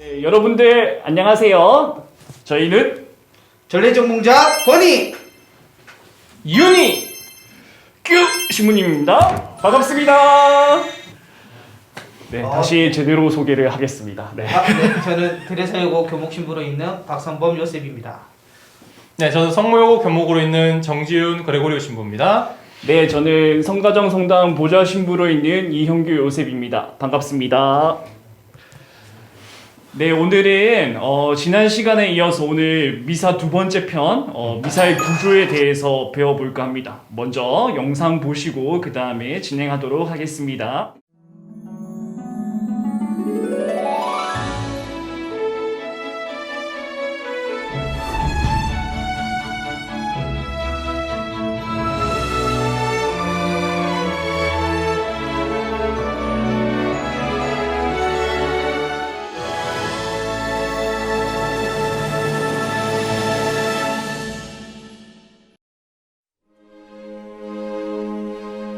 네, 여러분들 안녕하세요. 저희는 전래전공자 버니 유니 큐 신부님입니다. 반갑습니다. 네, 다시 제대로 소개를 하겠습니다. 네. 네, 저는 대대사여고 교목신부로 있는 박성범 요셉입니다. 네, 저는 성모여고 교목으로 있는 정지훈 그레고리오 신부입니다. 네, 저는 성가정 성당 보좌 신부로 있는 이형규 요셉입니다. 반갑습니다. 네, 오늘은 지난 시간에 이어서 오늘 미사 두 번째 편 미사의 구조에 대해서 배워볼까 합니다. 먼저 영상 보시고 그 다음에 진행하도록 하겠습니다.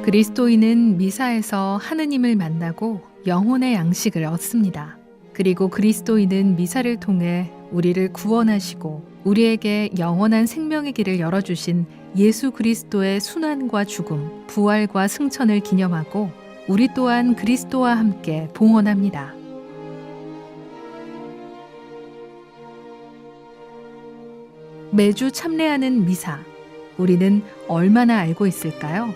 그리스도인은 미사에서 하느님을 만나고 영혼의 양식을 얻습니다. 그리고 그리스도인은 미사를 통해 우리를 구원하시고 우리에게 영원한 생명의 길을 열어주신 예수 그리스도의 순환과 죽음, 부활과 승천을 기념하고 우리 또한 그리스도와 함께 봉헌합니다. 매주 참례하는 미사, 우리는 얼마나 알고 있을까요?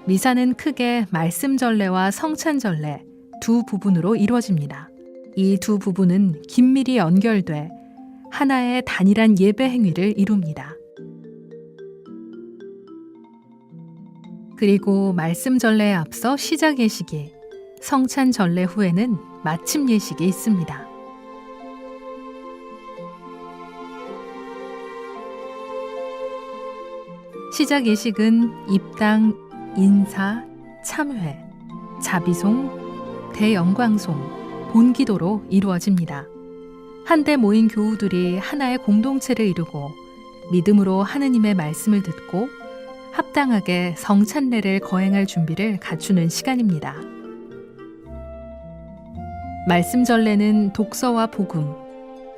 미사는 크게 말씀전례와 성찬전례 두 부분으로 이루어집니다. 이 두 부분은 긴밀히 연결돼 하나의 단일한 예배 행위를 이룹니다. 그리고 말씀전례에 앞서 시작 예식이, 성찬전례 후에는 마침 예식이 있습니다. 시작 예식은 입당, 인사, 참회, 자비송, 대영광송, 본기도로 이루어집니다. 한데 모인 교우들이 하나의 공동체를 이루고 믿음으로 하느님의 말씀을 듣고 합당하게 성찬례를 거행할 준비를 갖추는 시간입니다. 말씀전례는 독서와 복음,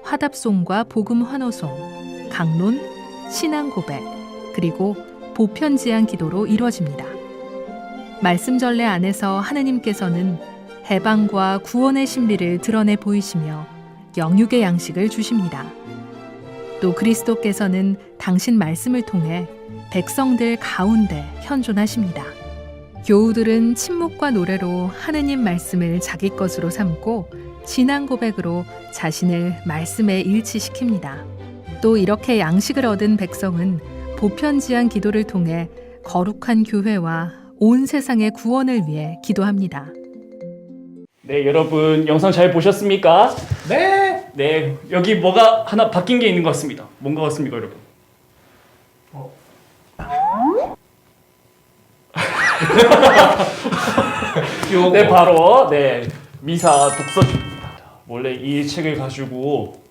화답송과 복음 환호송, 강론, 신앙고백, 그리고 보편지향 기도로 이루어집니다. 말씀전례 안에서 하느님께서는 해방과 구원의 신비를 드러내 보이시며 영육의 양식을 주십니다. 또 그리스도께서는 당신 말씀을 통해 백성들 가운데 현존하십니다. 교우들은 침묵과 노래로 하느님 말씀을 자기 것으로 삼고 신앙 고백으로 자신을 말씀에 일치시킵니다. 또 이렇게 양식을 얻은 백성은 보편지향 기도를 통해 거룩한 교회와 온 세상의 구원을 위해 기도합니다. 네, 여러분 영상 잘 보셨습니까? 네. 네, 여기 뭐가 하나 바뀐 게 있는 것 같습니다. 뭔가 같습니까, 여러분? 네, 바로 미사 독서집입니다. 원래 이 책을 가지고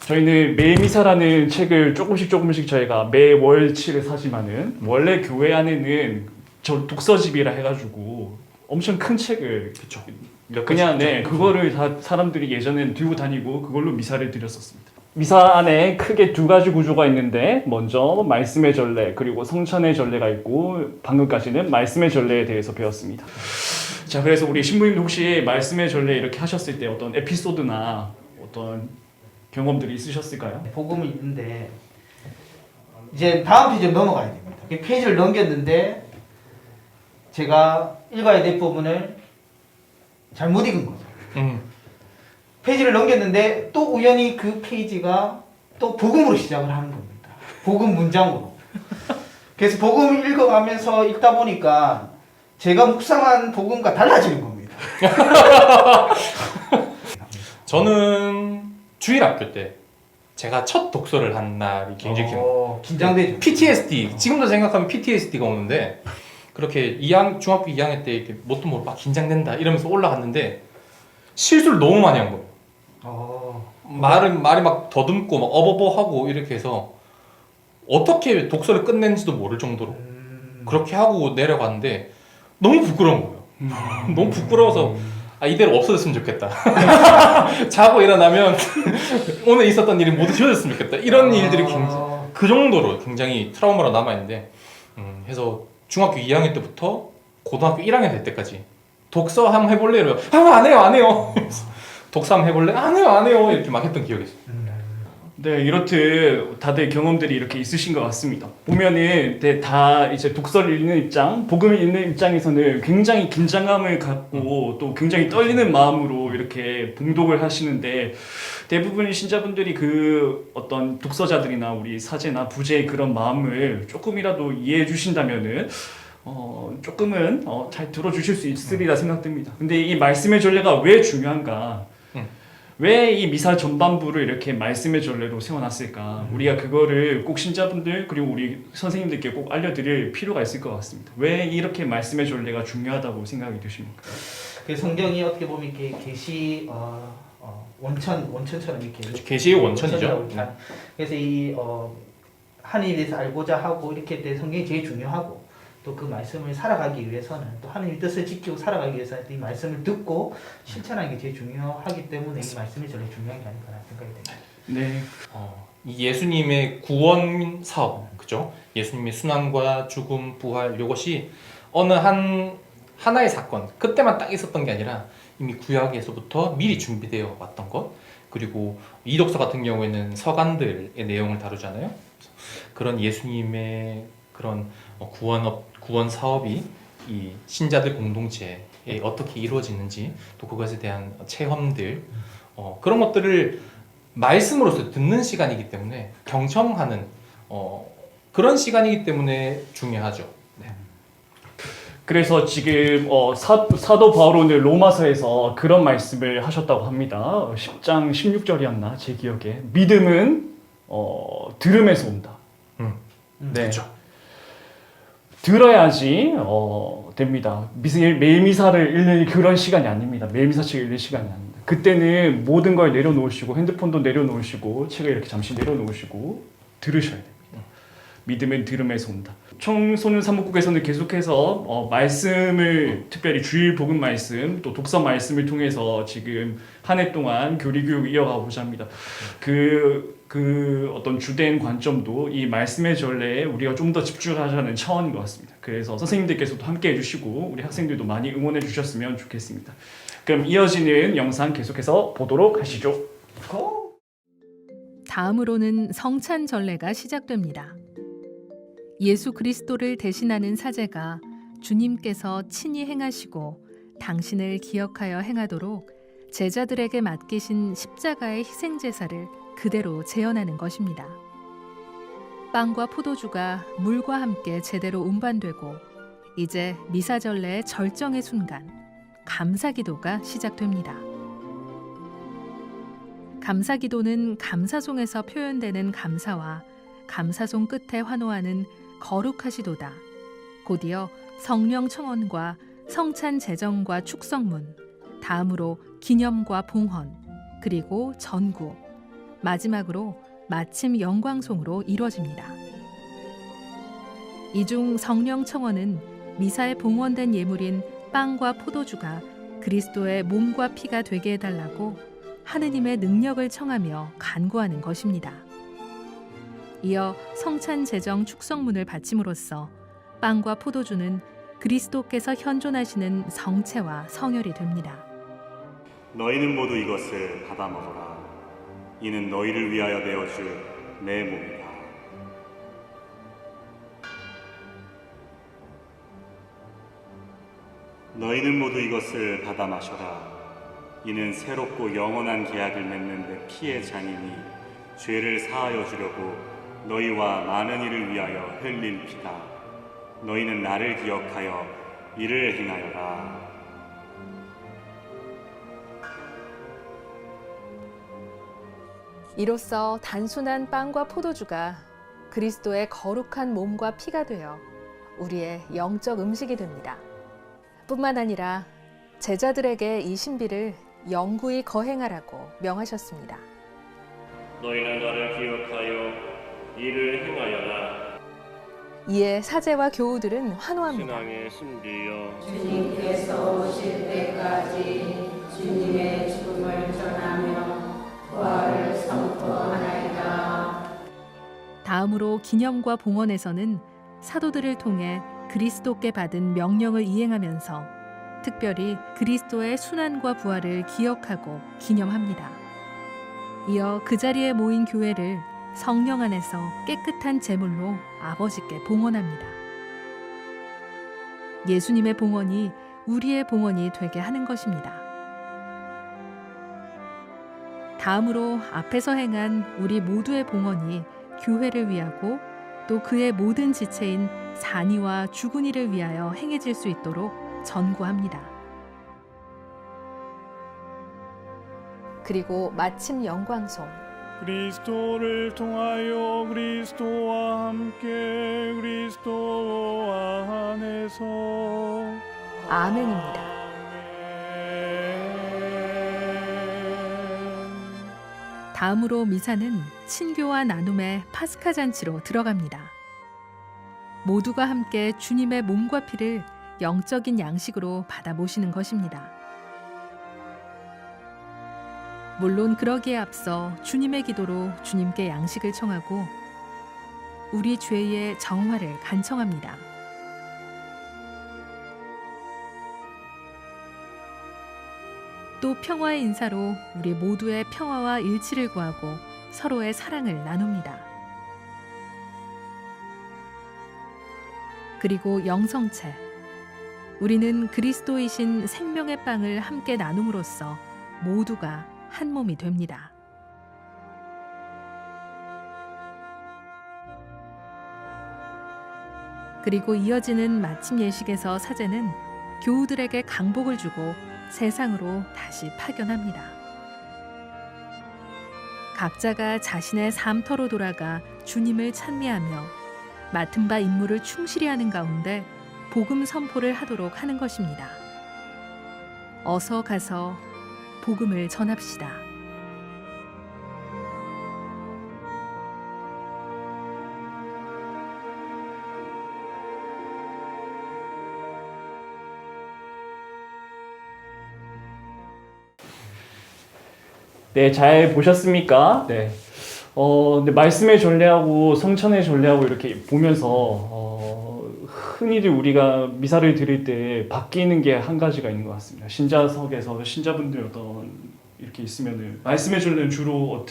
저희는 매미사라는 책을 조금씩 저희가 매월치를 사지만은 원래 교회 안에는 저 독서집이라 해가지고 엄청 큰 책을 그냥 그거를 다 사람들이 예전에는 들고 다니고 그걸로 미사를 드렸었습니다. 미사 안에 크게 두 가지 구조가 있는데 먼저 말씀의 전례 그리고 성찬의 전례가 있고 방금까지는 말씀의 전례에 대해서 배웠습니다. 자, 그래서 우리 신부님도 혹시 말씀의 전례 이렇게 하셨을 때 어떤 에피소드나 어떤 경험들이 있으셨을까요? 복음이 있는데 이제 다음 페이지로 넘어가야 됩니다. 페이지를 넘겼는데 제가 읽어야 될 부분을 잘못 읽은 거죠. 페이지를 넘겼는데 또 우연히 그 페이지가 또 복음으로 시작을 하는 겁니다. 복음 문장으로. 그래서 복음을 읽어가면서 읽다 보니까 제가 묵상한 복음과 달라지는 겁니다. 저는 주일학교 때 제가 첫 독서를 한 날이 굉장히 긴장되죠. PTSD, 지금도 생각하면 PTSD가 오는데 그렇게 중학교 2학년 때 이렇게 뭣도 모르고 막 긴장된다 이러면서 올라갔는데 실수를 너무 많이 한 거예요. 말이 막 더듬고 막 어버버하고 이렇게 해서 어떻게 독서를 끝낸지도 모를 정도로 그렇게 하고 내려갔는데 너무 부끄러운 거예요. 너무 부끄러워서 이대로 없어졌으면 좋겠다. 자고 일어나면 오늘 있었던 일이 모두 지워졌으면 좋겠다. 이런 일들이 그 정도로 굉장히 트라우마로 남아있는데 해서 중학교 2학년 때부터 고등학교 1학년 될 때까지 독서 한번 해볼래? 이러면 안 해요. 독서 한번 해볼래? 안 해요. 이렇게 막 했던 기억이 있어요. 네, 이렇듯 다들 경험들이 이렇게 있으신 것 같습니다. 보면은 다 이제 독서를 읽는 입장, 복음을 읽는 입장에서는 굉장히 긴장감을 갖고 또 굉장히 떨리는 마음으로 이렇게 봉독을 하시는데 대부분의 신자분들이 그 어떤 독서자들이나 우리 사제나 부제의 그런 마음을 조금이라도 이해해 주신다면은 조금은 잘 들어주실 수 있으리라 생각됩니다. 근데 이 말씀의 전례가 왜 중요한가? 왜 이 미사 전반부를 이렇게 말씀의 전례로 세워놨을까? 우리가 그거를 꼭 신자분들 그리고 우리 선생님들께 꼭 알려드릴 필요가 있을 것 같습니다. 왜 이렇게 말씀의 전례가 중요하다고 생각이 드십니까? 그 성경이 어떻게 보면 이렇게 계시 원천처럼 이렇게 계시의 원천이죠. 그래서 이 하나님에 대해서 알고자 하고 이렇게 때 성경이 제일 중요하고 또 그 말씀을 살아가기 위해서는 또 하나님의 뜻을 지키고 살아가기 위해서는 이 말씀을 듣고 실천하는 게 제일 중요하기 때문에 이 말씀이 제일 중요한 게 아닌가 생각이 됩니다. 네. 이 예수님의 구원 사업, 그죠? 예수님의 순환과 죽음, 부활 이것이 어느 하나의 사건, 그때만 딱 있었던 게 아니라 이미 구약에서부터 미리 준비되어 왔던 것. 그리고 이독서 같은 경우에는 서간들의 내용을 다루잖아요. 그런 예수님의 그런 구원 사업이 이 신자들 공동체에 어떻게 이루어지는지 또 그것에 대한 체험들 그런 것들을 말씀으로서 듣는 시간이기 때문에 경청하는 그런 시간이기 때문에 중요하죠. 네. 그래서 지금 사도 바울은 로마서에서 그런 말씀을 하셨다고 합니다. 10장 16절이었나 제 기억에 믿음은 들음에서 온다. 네. 그렇죠. 들어야지 됩니다. 매일 미사를 읽는 그런 시간이 아닙니다. 매일 미사책을 읽는 시간이 아닙니다. 그때는 모든 걸 내려놓으시고 핸드폰도 내려놓으시고 책을 이렇게 잠시 내려놓으시고 들으셔야 됩니다. 믿음은 들음에서 온다. 청소년 사목국에서는 계속해서 말씀을 특별히 주일 복음 말씀 또 독서 말씀을 통해서 지금 한 해 동안 교리 교육을 이어가고자 합니다. 그 어떤 주된 관점도 이 말씀의 전례에 우리가 좀 더 집중하자는 차원인 것 같습니다. 그래서 선생님들께서도 함께 해주시고 우리 학생들도 많이 응원해 주셨으면 좋겠습니다. 그럼 이어지는 영상 계속해서 보도록 하시죠. 다음으로는 성찬 전례가 시작됩니다. 예수 그리스도를 대신하는 사제가 주님께서 친히 행하시고 당신을 기억하여 행하도록 제자들에게 맡기신 십자가의 희생 제사를 그대로 재현하는 것입니다. 빵과 포도주가 물과 함께 제대로 운반되고 이제 미사 전례의 절정의 순간 감사기도가 시작됩니다. 감사기도는 감사송에서 표현되는 감사와 감사송 끝에 환호하는 거룩하시도다. 곧이어 성령 청원과 성찬 제정과 축성문, 다음으로 기념과 봉헌, 그리고 전구, 마지막으로 마침 영광송으로 이루어집니다. 이 중 성령 청원은 미사에 봉헌된 예물인 빵과 포도주가 그리스도의 몸과 피가 되게 해달라고 하느님의 능력을 청하며 간구하는 것입니다. 이어 성찬 제정 축성문을 바침으로써 빵과 포도주는 그리스도께서 현존하시는 성체와 성혈이 됩니다. 너희는 모두 이것을 받아 먹어라. 이는 너희를 위하여 내어줄 내 몸이다. 너희는 모두 이것을 받아 마셔라. 이는 새롭고 영원한 계약을 맺는 내 피의 잔이니 죄를 사하여 주려고 너희와 많은 이를 위하여 흘릴 피다. 너희는 나를 기억하여 이를 행하여라. 이로써 단순한 빵과 포도주가 그리스도의 거룩한 몸과 피가 되어 우리의 영적 음식이 됩니다. 뿐만 아니라 제자들에게 이 신비를 영구히 거행하라고 명하셨습니다. 너희는 나를 기억하여 이를 행하여라. 이에 사제와 교우들은 환호합니다. 신앙의 신비여 주님께서 오실 때까지 주님의 죽음을 전하며 부활을 선포하나이다. 다음으로 기념과 봉헌에서는 사도들을 통해 그리스도께 받은 명령을 이행하면서 특별히 그리스도의 순환과 부활을 기억하고 기념합니다. 이어 그 자리에 모인 교회를 성령 안에서 깨끗한 제물로 아버지께 봉헌합니다. 예수님의 봉헌이 우리의 봉헌이 되게 하는 것입니다. 다음으로 앞에서 행한 우리 모두의 봉헌이 교회를 위하고 또 그의 모든 지체인 산이와 주군이를 위하여 행해질 수 있도록 전구합니다. 그리고 마침 영광송 그리스도를 통하여 그리스도와 함께 그리스도와 안에서 아멘입니다. 다음으로 미사는 친교와 나눔의 파스카 잔치로 들어갑니다. 모두가 함께 주님의 몸과 피를 영적인 양식으로 받아 모시는 것입니다. 물론 그러기에 앞서 주님의 기도로 주님께 양식을 청하고 우리 죄의 정화를 간청합니다. 또 평화의 인사로 우리 모두의 평화와 일치를 구하고 서로의 사랑을 나눕니다. 그리고 영성체, 우리는 그리스도이신 생명의 빵을 함께 나눔으로써 모두가 한 몸이 됩니다. 그리고 이어지는 마침 예식에서 사제는 교우들에게 강복을 주고 세상으로 다시 파견합니다. 각자가 자신의 삶터로 돌아가 주님을 찬미하며 맡은 바 임무를 충실히 하는 가운데 복음 선포를 하도록 하는 것입니다. 어서 가서 복음을 전합시다. 네, 잘 보셨습니까? 네. 근데 말씀의 전례하고 성찬의 전례하고 이렇게 보면서 흔히들 우리가 미사를 드릴 때 바뀌는 게 한 가지가 있는 것 같습니다. 신자석에서 신자분들 이렇게 있으면은 말씀의 전례는 주로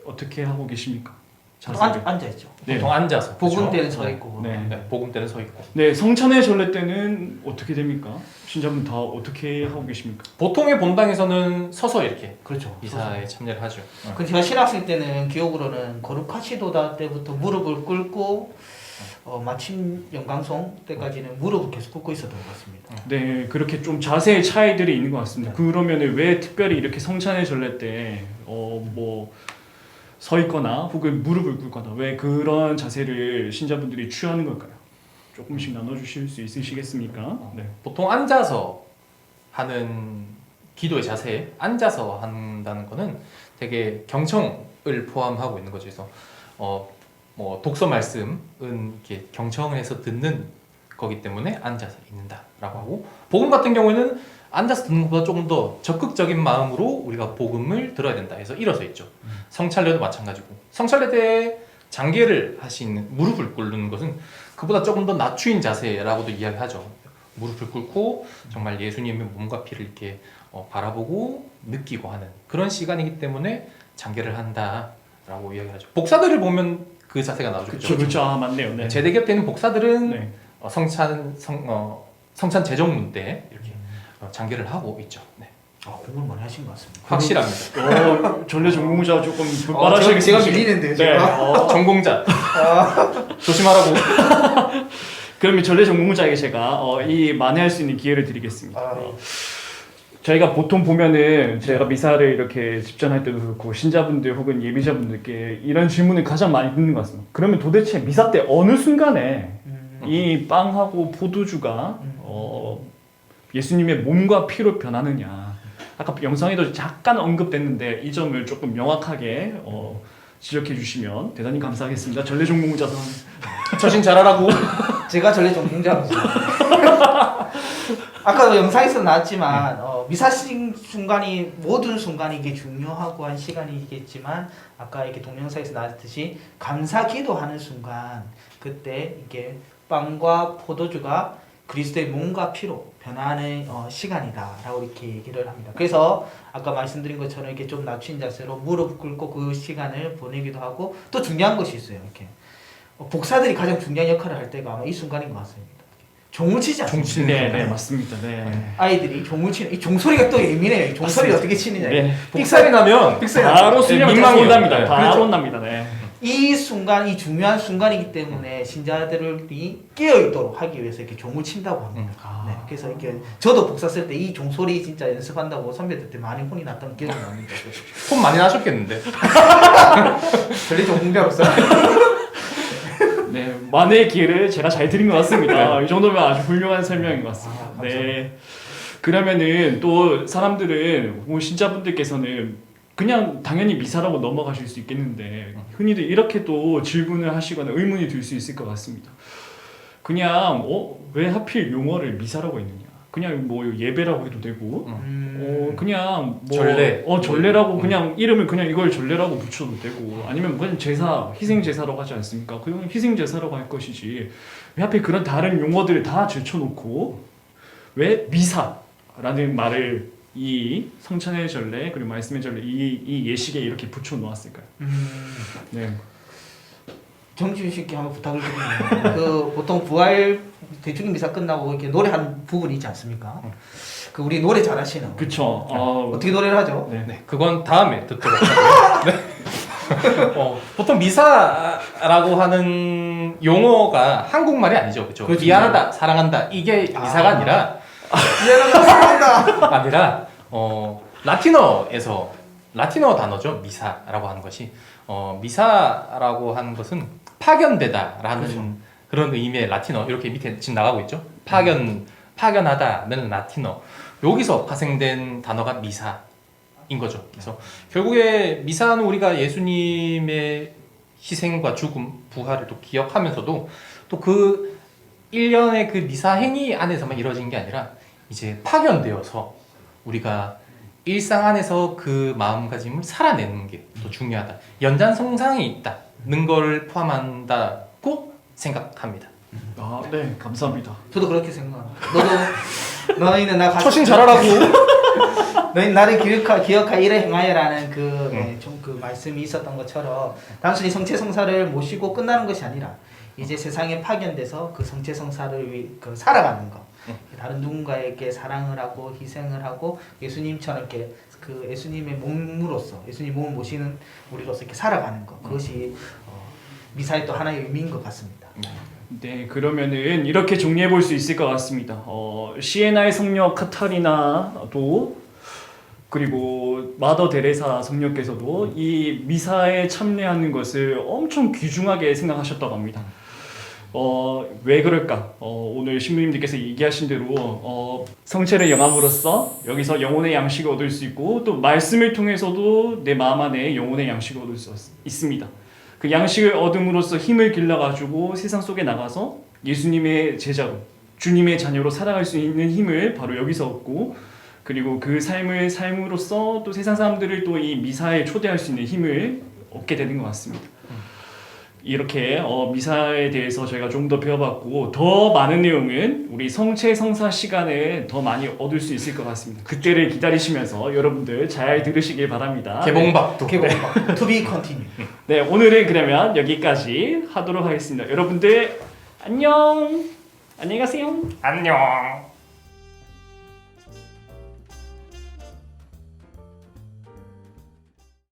어떻게 하고 계십니까? 자세를. 앉아있죠. 네. 보통 앉아서. 복음 그죠? 때는 서 있고. 네. 네, 복음 때는 서 있고. 네, 성찬의 전례 때는 어떻게 됩니까? 신자분 다 어떻게 하고 계십니까? 보통의 본당에서는 서서 이렇게 그렇죠. 미사에 참여를 하죠. 그 제가 신학생 때는 기억으로는 거룩하시도다 때부터 무릎을 꿇고 마침 영광송 때까지는 무릎을 계속 꿇고 있었던 것 같습니다. 네, 그렇게 좀 자세의 차이들이 있는 것 같습니다. 네. 그러면은 왜 특별히 이렇게 성찬의 전례 때 서 있거나 혹은 무릎을 꿇거나 왜 그런 자세를 신자분들이 취하는 걸까요? 조금씩 나눠주실 수 있으시겠습니까? 네. 보통 앉아서 하는 기도의 자세, 앉아서 한다는 거는 되게 경청을 포함하고 있는 거죠. 그래서 뭐 독서 말씀은 이렇게 경청해서 듣는 거기 때문에 앉아서 읽는다라고 하고, 복음 같은 경우에는 앉아서 듣는 것보다 조금 더 적극적인 마음으로 우리가 복음을 들어야 된다 해서 일어서 있죠. 성찬례도 마찬가지고, 성찬례 때 장계를 하시는 무릎을 꿇는 것은 그보다 조금 더 낮추인 자세라고도 이야기하죠. 무릎을 꿇고 정말 예수님의 몸과 피를 이렇게 바라보고 느끼고 하는 그런 시간이기 때문에 장계를 한다라고 이야기하죠. 복사들을 보면 그 자세가 나오죠. 그렇죠. 아, 맞네요. 네. 제대 곁에 있는 복사들은 네. 성찬 제정문 때 이렇게 장계를 하고 있죠. 네. 공부를 많이 하신 것 같습니다. 확실합니다. 전례 전공자 조금 제가 말하셔야겠습니다. 밀리는데 네. 제가. 전공자 조심하라고. 그러면 전례 전공자에게 제가 이 만회할 수 있는 기회를 드리겠습니다. 저희가 보통 보면은 제가 미사를 이렇게 집전할 때도 그렇고 신자분들 혹은 예비자분들께 이런 질문을 가장 많이 듣는 것 같습니다. 그러면 도대체 미사 때 어느 순간에 이 빵하고 포도주가 예수님의 몸과 피로 변하느냐, 아까 영상에도 잠깐 언급됐는데 이 점을 조금 명확하게 지적해 주시면 대단히 감사하겠습니다. 전래 종공자선. 처신 잘하라고. 제가 전래 전공자입니다. 아까도 영상에서 나왔지만 미사 순간이 모든 순간이 이게 중요하고 한 시간이겠지만 아까 이렇게 동영상에서 나왔듯이 감사 기도하는 순간 그때 이게 빵과 포도주가 그리스도의 몸과 피로 변화하는 시간이다라고 이렇게 얘기를 합니다. 그래서 아까 말씀드린 것처럼 이렇게 좀 낮춘 자세로 무릎 꿇고 그 시간을 보내기도 하고 또 중요한 것이 있어요. 이렇게 복사들이 가장 중요한 역할을 할 때가 아마 이 순간인 것 같습니다. 종을 치지 않습니까? 네, 맞습니다. 네. 아이들이 종을 치는 이 종소리가 또 예민해요. 이 종소리 어떻게 치느냐. 네. 삑살이 나면 바로 수명 민망해요. 온답니다. 네. 바로 온답니다. 네. 이 순간, 이 중요한 순간이기 때문에 신자들이 깨어 있도록 하기 위해서 이렇게 종을 친다고 합니다. 네, 그래서 이렇게 저도 복사 쓸 때 이 종소리 진짜 연습한다고 선배들한테 많이 혼이 났던 기억이 납니다. 혼 많이 나셨겠는데. 전래 전공자로서. 네, 만회의 기회를 제가 잘 드린 것 같습니다. 이 정도면 아주 훌륭한 설명인 것 같습니다. 네. 그러면은 또 사람들은 신자분들께서는 그냥 당연히 미사라고 넘어가실 수 있겠는데 흔히들 이렇게 또 질문을 하시거나 의문이 들 수 있을 것 같습니다. 그냥 왜 하필 용어를 미사라고 했느냐? 그냥 뭐 예배라고 해도 되고 그냥 뭐 전례. 전례라고 그냥 이름을 그냥 이걸 전례라고 붙여도 되고 아니면 그냥 제사 희생 제사라고 하지 않습니까? 그냥 희생 제사라고 할 것이지 왜 하필 그런 다른 용어들을 다 제쳐놓고 왜 미사라는 말을 이 성찬의 전례 그리고 말씀의 전례 이 예식에 이렇게 붙여 놓았을까요? 네. 정지훈 씨께 한번 부탁을 드리면 그 보통 부활 대중인 미사 끝나고 이렇게 노래하는 부분이 있지 않습니까? 그 우리 노래 잘하시는 그쵸. 어떻게 노래를 하죠? 네. 네, 그건 다음에 듣도록 하고요. 네. 보통 미사라고 하는 용어가 한국말이 아니죠, 그렇죠? 그렇죠. 미안하다, 사랑한다 이게 미사가 아니라 아니라 라틴어에서 라틴어 단어죠, 미사라고 하는 것이 미사라고 하는 것은 파견되다라는 그렇죠. 그런 의미의 라틴어 이렇게 밑에 지금 나가고 있죠. 파견하다는 라틴어 여기서 파생된 단어가 미사인 거죠. 그래서 결국에 미사는 우리가 예수님의 희생과 죽음, 부활을 또 기억하면서도 또 그 일련의 그 미사 행위 안에서만 이루어진 게 아니라 이제 파견되어서 우리가 일상 안에서 그 마음가짐을 살아내는 게 더 중요하다. 연장성상이 있다는 걸 포함한다고 생각합니다. 네, 감사합니다. 저도 그렇게 생각합니다. 너희는 나 같이 처신 잘하라고. 너희 나를 기억하 이래 행하여라는 그 말씀이 있었던 것처럼 단순히 성체성사를 모시고 끝나는 것이 아니라 이제 세상에 파견돼서 그 성체성사를 살아가는 것. 다른 누군가에게 사랑을 하고 희생을 하고 예수님처럼 이렇게 그 예수님의 몸으로서 예수님 몸을 모시는 우리로서 이렇게 살아가는 것. 그것이 미사의 또 하나의 의미인 것 같습니다. 네, 그러면은 이렇게 정리해 볼 수 있을 것 같습니다. 시에나의 성녀 카타리나도 그리고 마더 데레사 성녀께서도 이 미사에 참여하는 것을 엄청 귀중하게 생각하셨다고 합니다. 왜 그럴까? 오늘 신부님들께서 얘기하신 대로 성체를 영함으로써 여기서 영혼의 양식을 얻을 수 있고 또 말씀을 통해서도 내 마음 안에 영혼의 양식을 얻을 수 있습니다. 그 양식을 얻음으로써 힘을 길러가지고 세상 속에 나가서 예수님의 제자로 주님의 자녀로 살아갈 수 있는 힘을 바로 여기서 얻고 그리고 그 삶을 삶으로써 또 세상 사람들을 또 이 미사에 초대할 수 있는 힘을 얻게 되는 것 같습니다. 이렇게 미사에 대해서 저희가 좀 더 배워봤고 더 많은 내용은 우리 성체 성사 시간에 더 많이 얻을 수 있을 것 같습니다. 그때를 기다리시면서 여러분들 잘 들으시길 바랍니다. 개봉박도. 개봉박. To be continued. 네, 오늘은 그러면 여기까지 하도록 하겠습니다. 여러분들 안녕. 안녕히 가세요. 안녕.